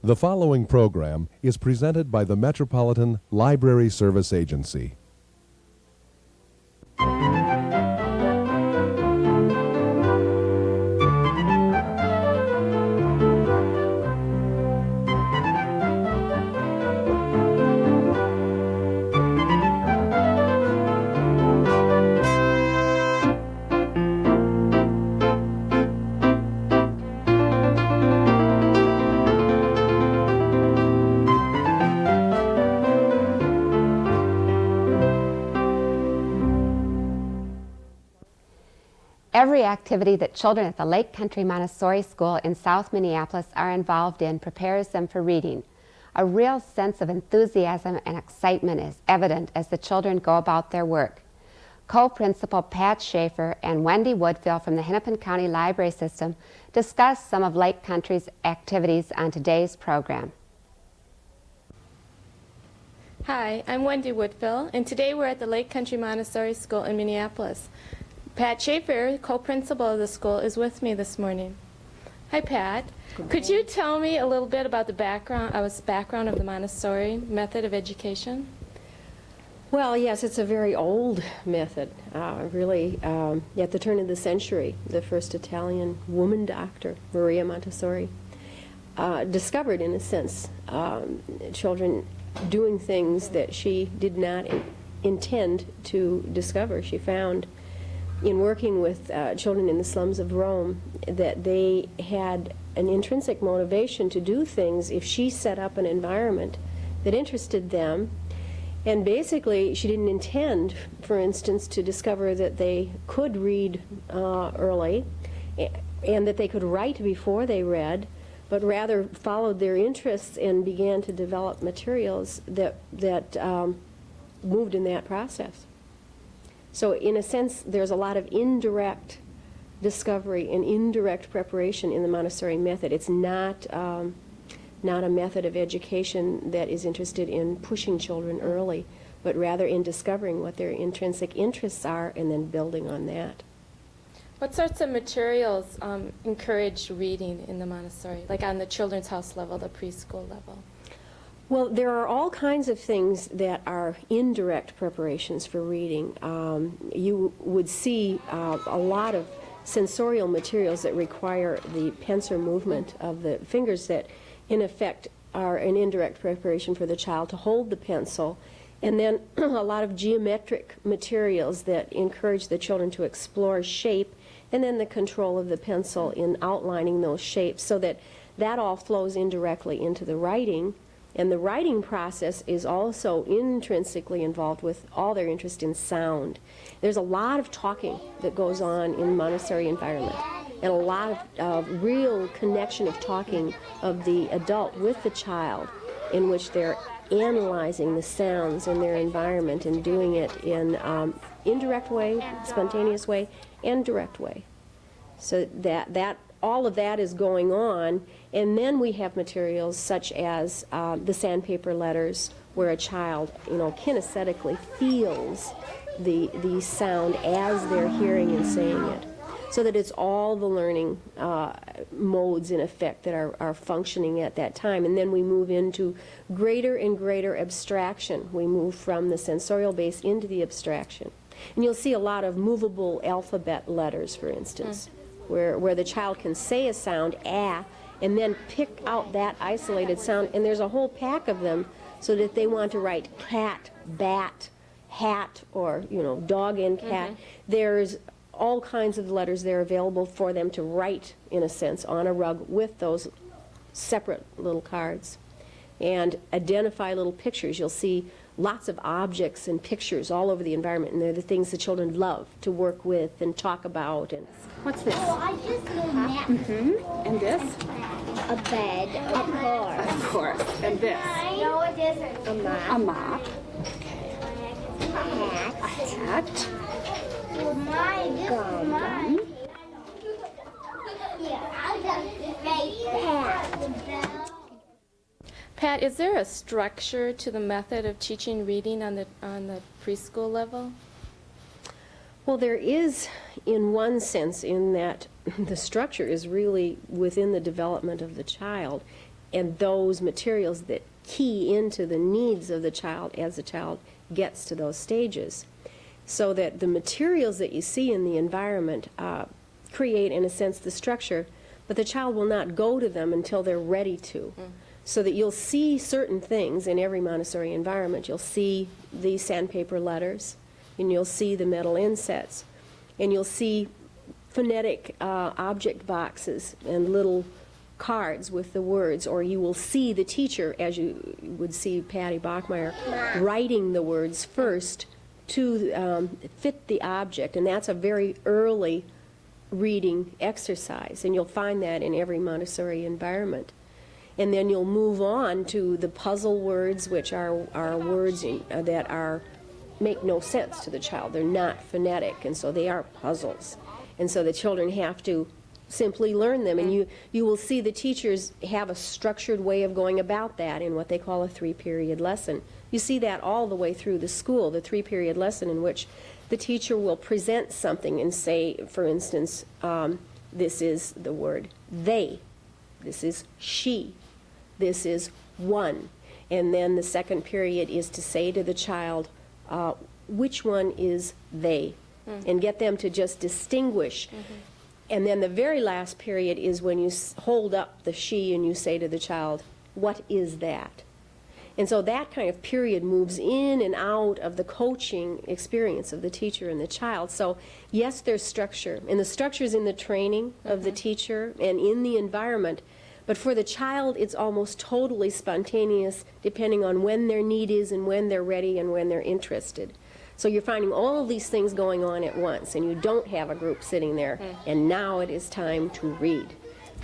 The following program is presented by the Metropolitan Library Service Agency. Every activity that children at the Lake Country Montessori School in South Minneapolis are involved in prepares them for reading. A real sense of enthusiasm and excitement is evident as the children go about their work. Co-principal Pat Schaefer and Wendy Woodfill from the Hennepin County Library System discuss some of Lake Country's activities on today's program. Hi, I'm Wendy Woodfill, and today we're at the Lake Country Montessori School in Minneapolis. Pat Schaefer, co-principal of the school, is with me this morning. Hi, Pat. Could you tell me a little bit about the background of the Montessori method of education? Well, yes, it's a very old method, really, at the turn of the century. The first Italian woman doctor, Maria Montessori, discovered, in a sense, children doing things that she did not intend to discover. She found, in working with children in the slums of Rome, that they had an intrinsic motivation to do things if she set up an environment that interested them. And basically, she didn't intend, for instance, to discover that they could read early and that they could write before they read, but rather followed their interests and began to develop materials that moved in that process. So in a sense, there's a lot of indirect discovery and indirect preparation in the Montessori method. It's not a method of education that is interested in pushing children early, but rather in discovering what their intrinsic interests are and then building on that. What sorts of materials encourage reading in the Montessori, like on the Children's House level, the preschool level? Well, there are all kinds of things that are indirect preparations for reading. You would see a lot of sensorial materials that require the pincer movement of the fingers that, in effect, are an indirect preparation for the child to hold the pencil. And then a lot of geometric materials that encourage the children to explore shape and then the control of the pencil in outlining those shapes, so that all flows indirectly into the writing. And the writing process is also intrinsically involved with all their interest in sound. There's a lot of talking that goes on in the Montessori environment, and a lot of real connection of talking of the adult with the child, in which they're analyzing the sounds in their environment and doing it in indirect way, spontaneous way, and direct way. So that all of that is going on. And then we have materials such as the sandpaper letters, where a child, kinesthetically feels the sound as they're hearing and saying it. So that it's all the learning modes, in effect, that are functioning at that time. And then we move into greater and greater abstraction. We move from the sensorial base into the abstraction. And you'll see a lot of movable alphabet letters, for instance, where the child can say a sound, ah, and then pick out that isolated sound. And there's a whole pack of them, so that they want to write cat, bat, hat, or, dog and cat. There's all kinds of letters there available for them to write, in a sense, on a rug with those separate little cards. And identify little pictures. You'll see lots of objects and pictures all over the environment, and they're the things the children love to work with and talk about. And what's this? Oh, I just know map. And this? A bed, a car. Of course. And this? No, it isn't. A map. A map. A hat. Well, mine, this is mine. Yeah, I got the hat. Pat, is there a structure to the method of teaching reading on the preschool level? Well, there is, in one sense, in that the structure is really within the development of the child. and those materials that key into the needs of the child as the child gets to those stages. So that the materials that you see in the environment create, in a sense, the structure, but the child will not go to them until they're ready to. So that you'll see certain things in every Montessori environment. You'll see the sandpaper letters, and you'll see the metal insets, and you'll see phonetic object boxes and little cards with the words, or you will see the teacher, as you would see Patty Bachmeyer, writing the words first to fit the object, and that's a very early reading exercise, and you'll find that in every Montessori environment. And then you'll move on to the puzzle words, which are words that make no sense to the child. They're not phonetic, and so they are puzzles. And so the children have to simply learn them, and you will see the teachers have a structured way of going about that in what they call a 3-period lesson. You see that all the way through the school, the 3-period lesson in which the teacher will present something and say, for instance, this is the word they, this is she, this is one. And then the second period is to say to the child, which one is they, and get them to just distinguish. And then the very last period is when you hold up the she and you say to the child, what is that? And so that kind of period moves in and out of the coaching experience of the teacher and the child. So yes, there's structure, and the structure's in the training of the teacher and in the environment. But for the child, it's almost totally spontaneous, depending on when their need is and when they're ready and when they're interested. So you're finding all of these things going on at once, and you don't have a group sitting there, and now it is time to read.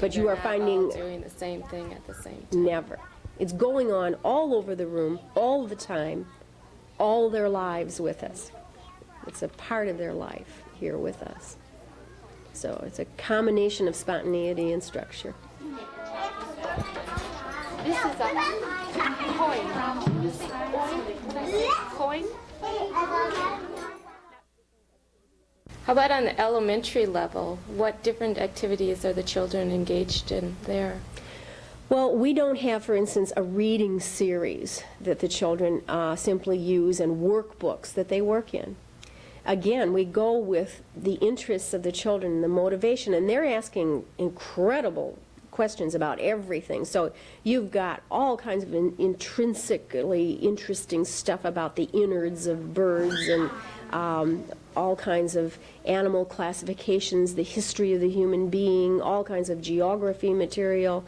But you are finding... all doing the same thing at the same time. Never. It's going on all over the room, all the time, all their lives with us. It's a part of their life here with us. So it's a combination of spontaneity and structure. This is a coin. You say coin? How about on the elementary level? What different activities are the children engaged in there? Well, we don't have, for instance, a reading series that the children simply use and workbooks that they work in. Again, we go with the interests of the children and the motivation, and they're asking incredible questions about everything. So you've got all kinds of intrinsically interesting stuff about the innards of birds and all kinds of animal classifications, the history of the human being, all kinds of geography material.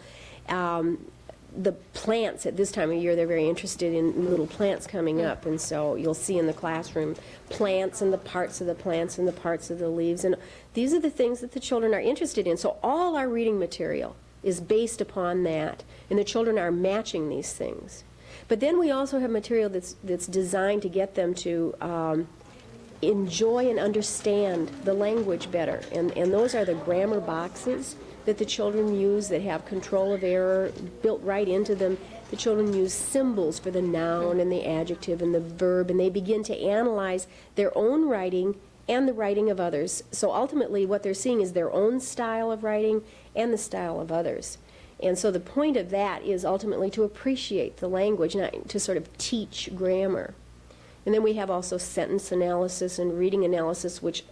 The plants, at this time of year, they're very interested in little plants coming up, and so you'll see in the classroom plants and the parts of the plants and the parts of the leaves, and these are the things that the children are interested in. So all our reading material is based upon that, and the children are matching these things. But then we also have material that's designed to get them to enjoy and understand the language better, and those are the grammar boxes that the children use that have control of error built right into them. The children use symbols for the noun and the adjective and the verb, and they begin to analyze their own writing and the writing of others. So ultimately what they're seeing is their own style of writing and the style of others. And so the point of that is ultimately to appreciate the language, not to sort of teach grammar. And then we have also sentence analysis and reading analysis, which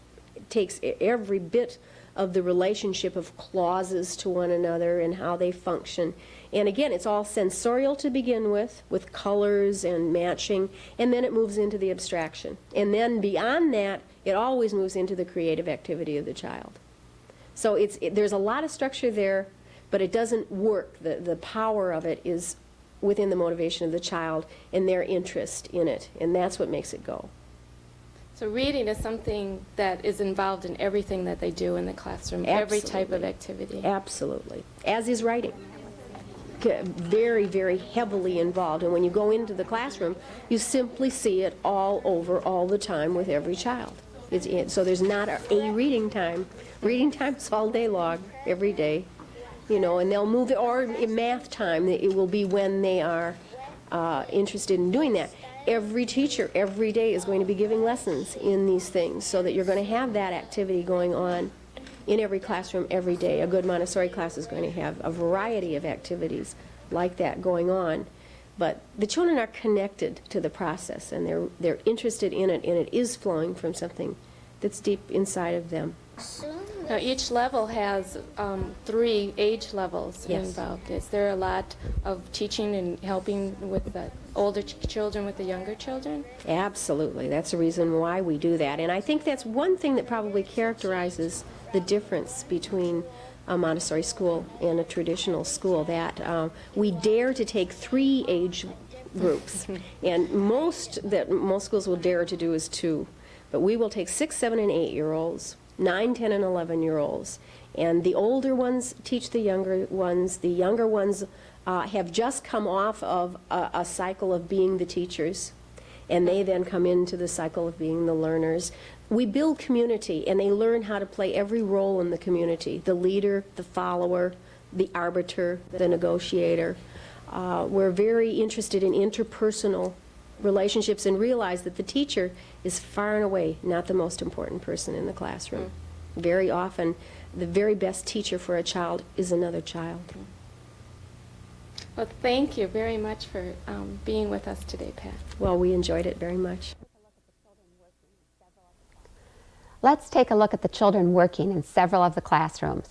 takes every bit of the relationship of clauses to one another and how they function. And again, it's all sensorial to begin with colors and matching, and then it moves into the abstraction. And then beyond that, it always moves into the creative activity of the child. So there's a lot of structure there, but it doesn't work. The power of it is within the motivation of the child and their interest in it, and that's what makes it go. So reading is something that is involved in everything that they do in the classroom, every type of activity. Absolutely. As is writing. Very, very heavily involved. And when you go into the classroom, you simply see it all over all the time with every child. So there's not a reading time. Reading time is all day long, every day. You know, and they'll move, or in math time, it will be when they are interested in doing that. Every teacher, every day, is going to be giving lessons in these things, so that you're going to have that activity going on in every classroom every day. A good Montessori class is going to have a variety of activities like that going on. But the children are connected to the process, and they're interested in it, and it is flowing from something that's deep inside of them. Now, each level has 3 age levels Yes. involved. Is there a lot of teaching and helping with the older children with the younger children? Absolutely. That's the reason why we do that. And I think that's one thing that probably characterizes the difference between a Montessori school and a traditional school, that we dare to take 3 age groups. And most schools will dare to do is 2. But we will take 6, 7, and 8-year-olds, 9, 10, and 11-year-olds. And the older ones teach the younger ones. The younger ones have just come off of a cycle of being the teachers, and they then come into the cycle of being the learners. We build community, and they learn how to play every role in the community: the leader, the follower, the arbiter, the negotiator. We're very interested in interpersonal relationships and realize that the teacher is far and away not the most important person in the classroom. Very often, the very best teacher for a child is another child. Well, thank you very much for being with us today, Pat. Well, we enjoyed it very much. Let's take a look at the children working in several of the classrooms.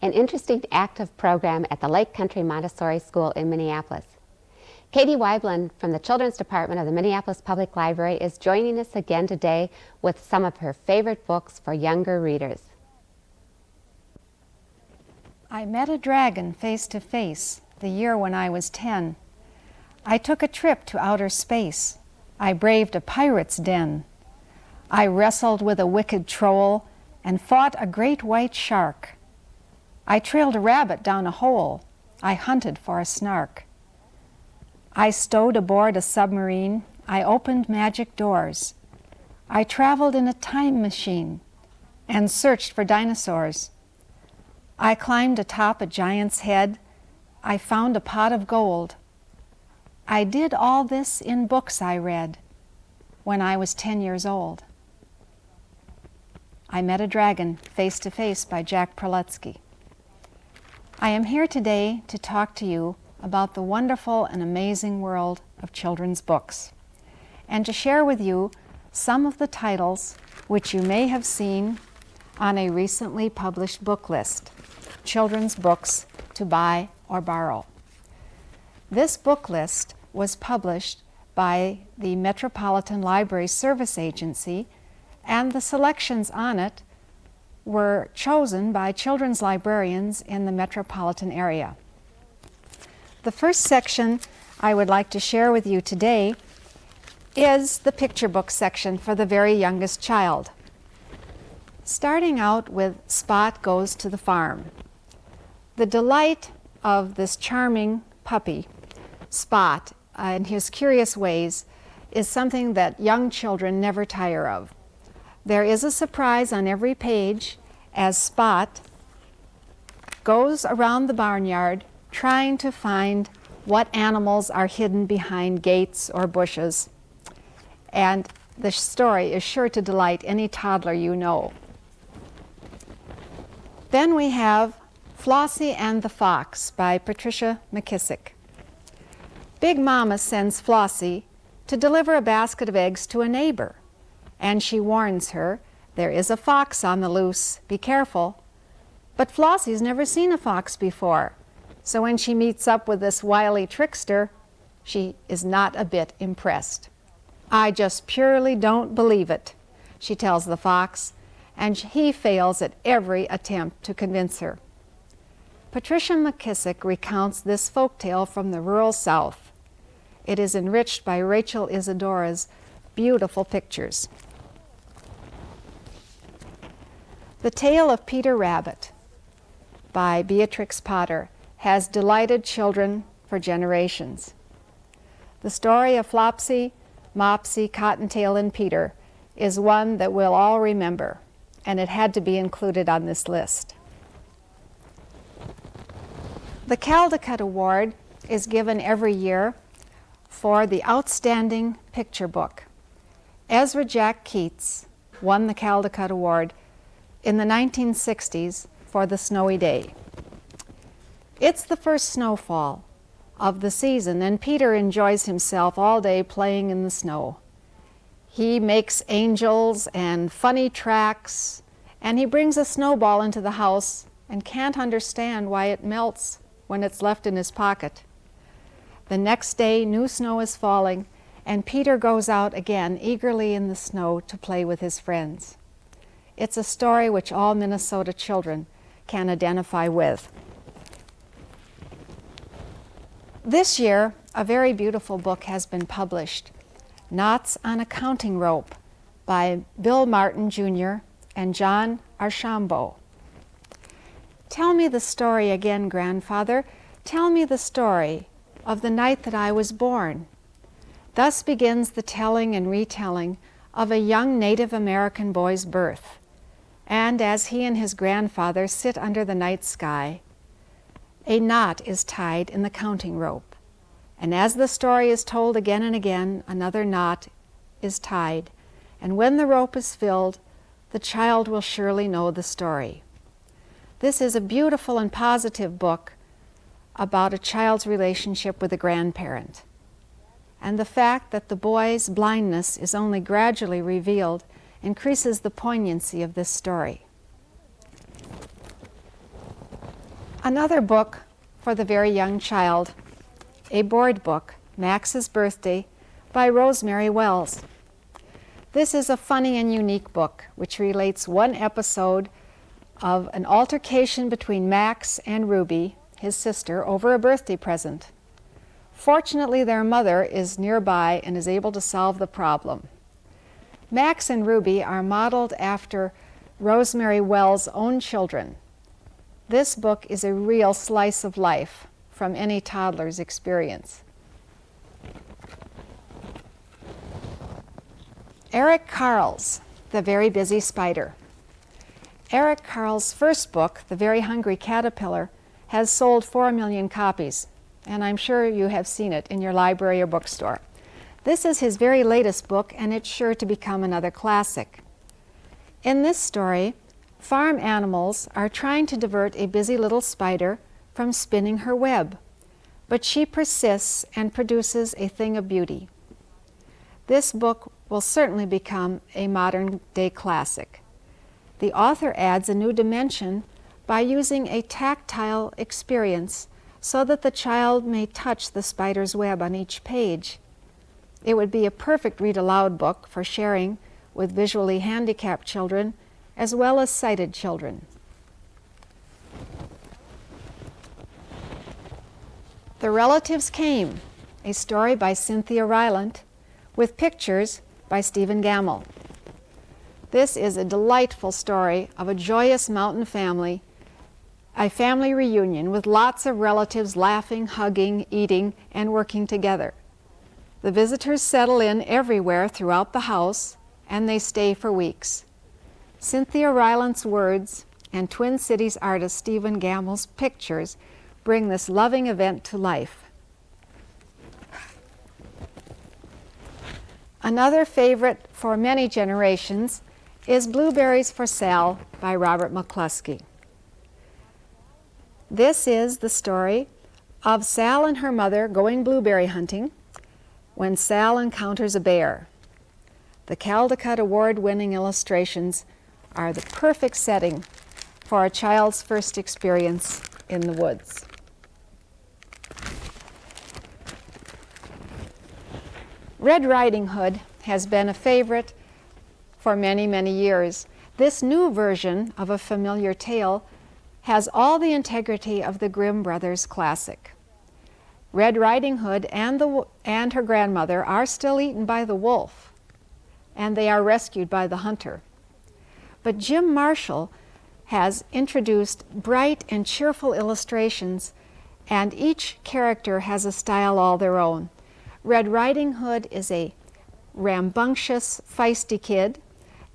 An interesting active program at the Lake Country Montessori School in Minneapolis. Katie Weiblen from the Children's Department of the Minneapolis Public Library is joining us again today with some of her favorite books for younger readers. I met a dragon face to face the year when I was 10. I took a trip to outer space. I braved a pirate's den. I wrestled with a wicked troll and fought a great white shark. I trailed a rabbit down a hole. I hunted for a snark. I stowed aboard a submarine. I opened magic doors. I traveled in a time machine and searched for dinosaurs. I climbed atop a giant's head. I found a pot of gold. I did all this in books I read when I was 10 years old. I Met a Dragon Face to Face by Jack Prelutsky. I am here today to talk to you about the wonderful and amazing world of children's books, and to share with you some of the titles which you may have seen on a recently published book list, children's books to buy or borrow. This book list was published by the Metropolitan Library Service Agency, and the selections on it were chosen by children's librarians in the metropolitan area. The first section I would like to share with you today is the picture book section for the very youngest child. Starting out with Spot Goes to the Farm. The delight of this charming puppy, Spot, and his curious ways is something that young children never tire of. There is a surprise on every page as Spot goes around the barnyard trying to find what animals are hidden behind gates or bushes. And the story is sure to delight any toddler you know. Then we have Flossie and the Fox by Patricia Mckissick. Big Mama sends Flossie to deliver a basket of eggs to a neighbor, and she warns her, there is a fox on the loose, be careful. But Flossie's never seen a fox before, so when she meets up with this wily trickster, she is not a bit impressed. I just purely don't believe it, she tells the fox, and he fails at every attempt to convince her. Patricia Mckissick recounts this folktale from the rural South. It is enriched by Rachel Isidora's beautiful pictures. The Tale of Peter Rabbit by Beatrix Potter has delighted children for generations. The story of Flopsy, Mopsy, Cottontail, and Peter is one that we'll all remember, and it had to be included on this list. The Caldecut Award is given every year for the outstanding picture book. Ezra Jack Keats won the Caldecut Award in the 1960s for The Snowy Day. It's the first snowfall of the season, and Peter enjoys himself all day playing in the snow. He makes angels and funny tracks, and he brings a snowball into the house and can't understand why it melts when it's left in his pocket. The next day, new snow is falling, and Peter goes out again eagerly in the snow to play with his friends. It's a story which all Minnesota children can identify with. This year, a very beautiful book has been published, Knots on a Counting Rope by Bill Martin Jr. and John Archambault. Tell me the story again, grandfather. Tell me the story of the night that I was born. Thus begins the telling and retelling of a young Native American boy's birth. And as he and his grandfather sit under the night sky, a knot is tied in the counting rope. And as the story is told again and again, another knot is tied. And when the rope is filled, the child will surely know the story. This is a beautiful and positive book about a child's relationship with a grandparent. And the fact that the boy's blindness is only gradually revealed increases the poignancy of this story. Another book for the very young child, a board book, Max's Birthday, by Rosemary Wells. This is a funny and unique book which relates one episode of an altercation between Max and Ruby, his sister, over a birthday present. Fortunately, their mother is nearby and is able to solve the problem. Max and Ruby are modeled after Rosemary Wells' own children. This book is a real slice of life from any toddler's experience. Eric Carle's The Very Busy Spider. Eric Carle's first book, The Very Hungry Caterpillar, has sold 4 million copies, and I'm sure you have seen it in your library or bookstore. This is his very latest book, and it's sure to become another classic. In this story, farm animals are trying to divert a busy little spider from spinning her web, but she persists and produces a thing of beauty. This book will certainly become a modern-day classic. the author adds a new dimension by using a tactile experience so that the child may touch the spider's web on each page. It would be a perfect read-aloud book for sharing with visually handicapped children as well as sighted children. The Relatives Came, a story by Cynthia Rylant, with pictures by Stephen Gammell. This is a delightful story of a joyous mountain family, a family reunion with lots of relatives laughing, hugging, eating, and working together. The visitors settle in everywhere throughout the house, and they stay for weeks. Cynthia Rylant's words and Twin Cities artist Stephen Gammell's pictures bring this loving event to life. Another favorite for many generations is Blueberries for Sal by Robert Mccluskey. This is the story of Sal and her mother going blueberry hunting when Sal encounters a bear. The Caldecut Award-winning illustrations are the perfect setting for a child's first experience in the woods. Red Riding Hood has been a favorite for many, many years. This new version of a familiar tale has all the integrity of the Grimm Brothers classic. Red Riding Hood and her grandmother are still eaten by the wolf, and they are rescued by the hunter. But Jim Marshall has introduced bright and cheerful illustrations, and each character has a style all their own. Red Riding Hood is a rambunctious, feisty kid.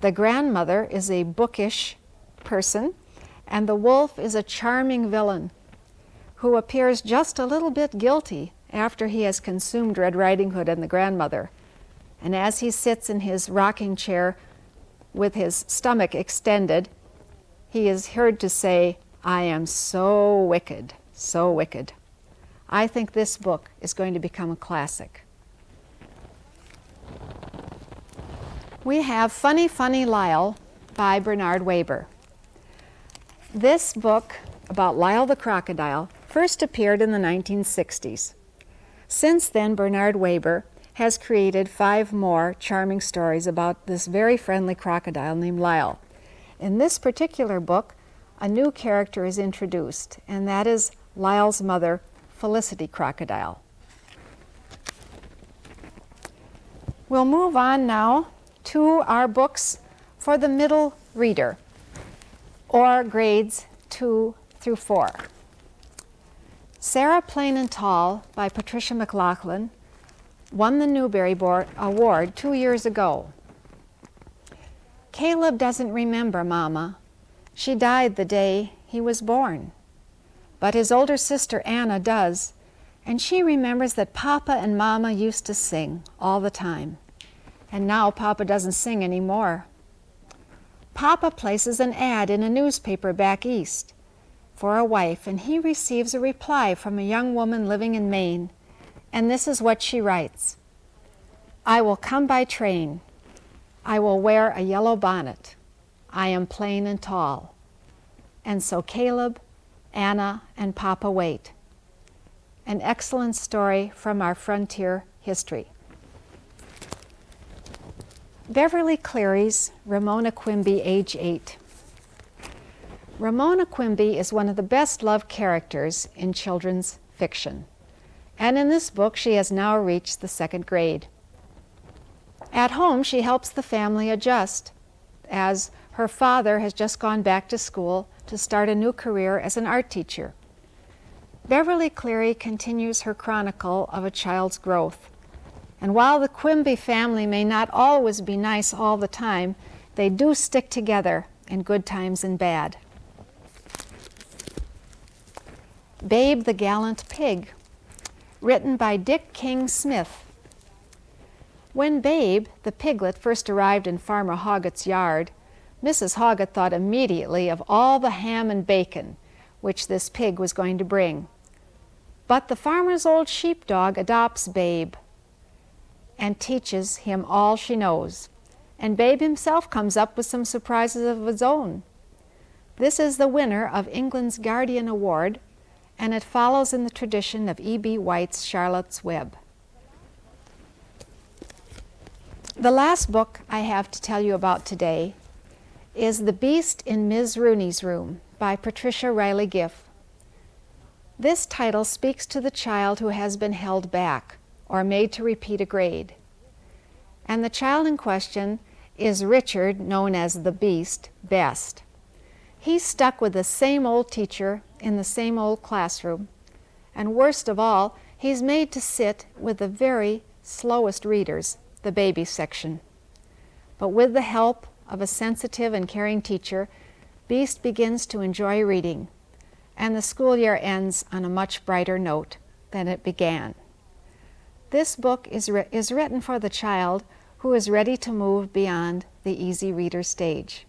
The grandmother is a bookish person, and the wolf is a charming villain who appears just a little bit guilty after he has consumed Red Riding Hood and the grandmother. And as he sits in his rocking chair with his stomach extended, he is heard to say, "I am so wicked, so wicked." I think this book is going to become a classic. We have Funny, Funny Lyle by Bernard Waber. This book about Lyle the crocodile first appeared in the 1960s. Since then, Bernard Waber has created 5 more charming stories about this very friendly crocodile named Lyle. In this particular book, a new character is introduced, and that is Lyle's mother, Felicity Crocodile. We'll move on now to our books for the middle reader, or grades 2 through 4. Sarah Plain and Tall by Patricia McLaughlin won the Newbery Award 2 years ago. Caleb doesn't remember Mama. She died the day he was born. But his older sister Anna does, and she remembers that Papa and Mama used to sing all the time. And now Papa doesn't sing anymore. Papa places an ad in a newspaper back east for a wife, and he receives a reply from a young woman living in Maine, and this is what she writes: "I will come by train. I will wear a yellow bonnet. I am plain and tall." And so Caleb, Anna, and Papa wait. An excellent story from our frontier history. Beverly Cleary's Ramona Quimby, age 8. Ramona Quimby is one of the best-loved characters in children's fiction. And in this book, she has now reached the 2nd grade. At home, she helps the family adjust, as her father has just gone back to school to start a new career as an art teacher. Beverly Cleary continues her chronicle of a child's growth. And while the Quimby family may not always be nice all the time, they do stick together in good times and bad. Babe the Gallant Pig, written by Dick King Smith. When Babe, the piglet, first arrived in Farmer Hoggett's yard, Mrs. Hoggett thought immediately of all the ham and bacon which this pig was going to bring. But the farmer's old sheepdog adopts Babe and teaches him all she knows. and Babe himself comes up with some surprises of his own. This is the winner of England's Guardian Award, and it follows in the tradition of E.B. White's Charlotte's Web. The last book I have to tell you about today is The Beast in Ms. Rooney's Room by Patricia Riley Giff. This title speaks to the child who has been held back or made to repeat a grade. And the child in question is Richard, known as the Beast, Best. He's stuck with the same old teacher in the same old classroom, and worst of all, he's made to sit with the very slowest readers, the baby section. But with the help of a sensitive and caring teacher, Beast begins to enjoy reading, and the school year ends on a much brighter note than it began. This book is written for the child who is ready to move beyond the easy reader stage.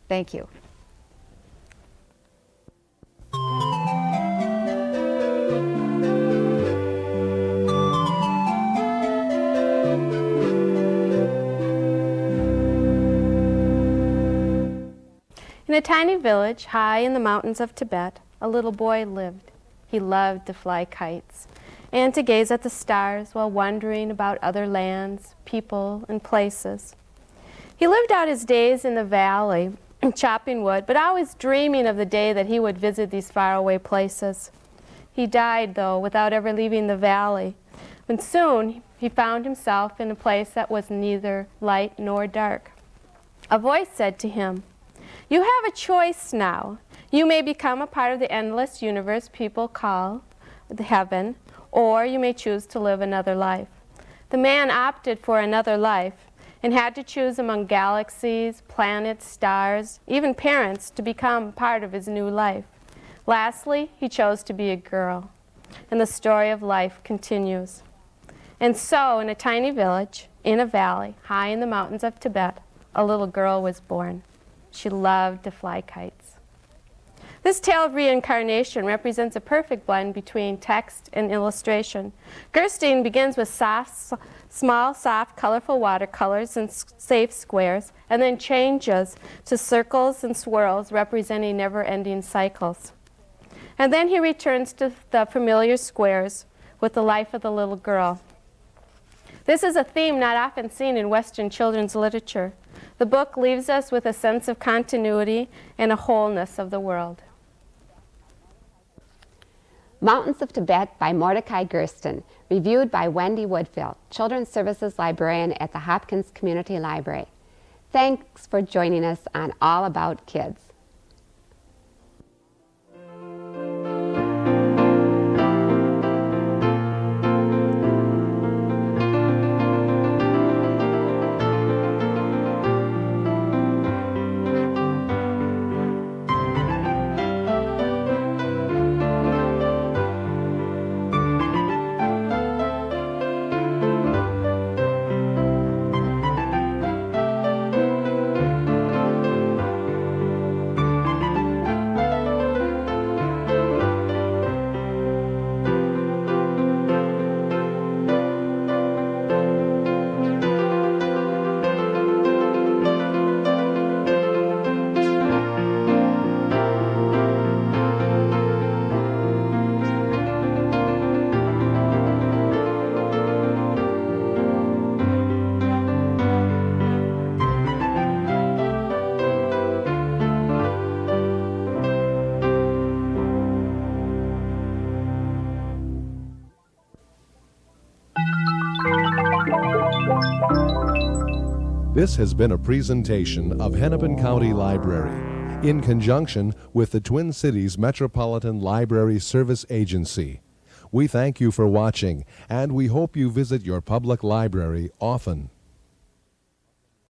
Thank you. In a tiny village high in the mountains of Tibet, a little boy lived. He loved to fly kites and to gaze at the stars while wondering about other lands, people, and places. He lived out his days in the valley, chopping wood, but always dreaming of the day that he would visit these faraway places. He died, though, without ever leaving the valley, and soon he found himself in a place that was neither light nor dark. A voice said to him, "You have a choice now. You may become a part of the endless universe people call the heaven, or you may choose to live another life." The man opted for another life and had to choose among galaxies, planets, stars, even parents to become part of his new life. Lastly, he chose to be a girl, and the story of life continues. And so, in a tiny village, in a valley, high in the mountains of Tibet, a little girl was born. She loved to fly kites. This tale of reincarnation represents a perfect blend between text and illustration. Gerstein begins with small, soft, colorful watercolors and safe squares, and then changes to circles and swirls representing never-ending cycles. And then he returns to the familiar squares with the life of the little girl. This is a theme not often seen in Western children's literature. The book leaves us with a sense of continuity and a wholeness of the world. Mountains of Tibet by Mordicai Gerstein, reviewed by Wendy Woodfill, Children's Services Librarian at the Hopkins Community Library. Thanks for joining us on All About Kids. This has been a presentation of Hennepin County Library in conjunction with the Twin Cities Metropolitan Library Service Agency. We thank you for watching, and we hope you visit your public library often.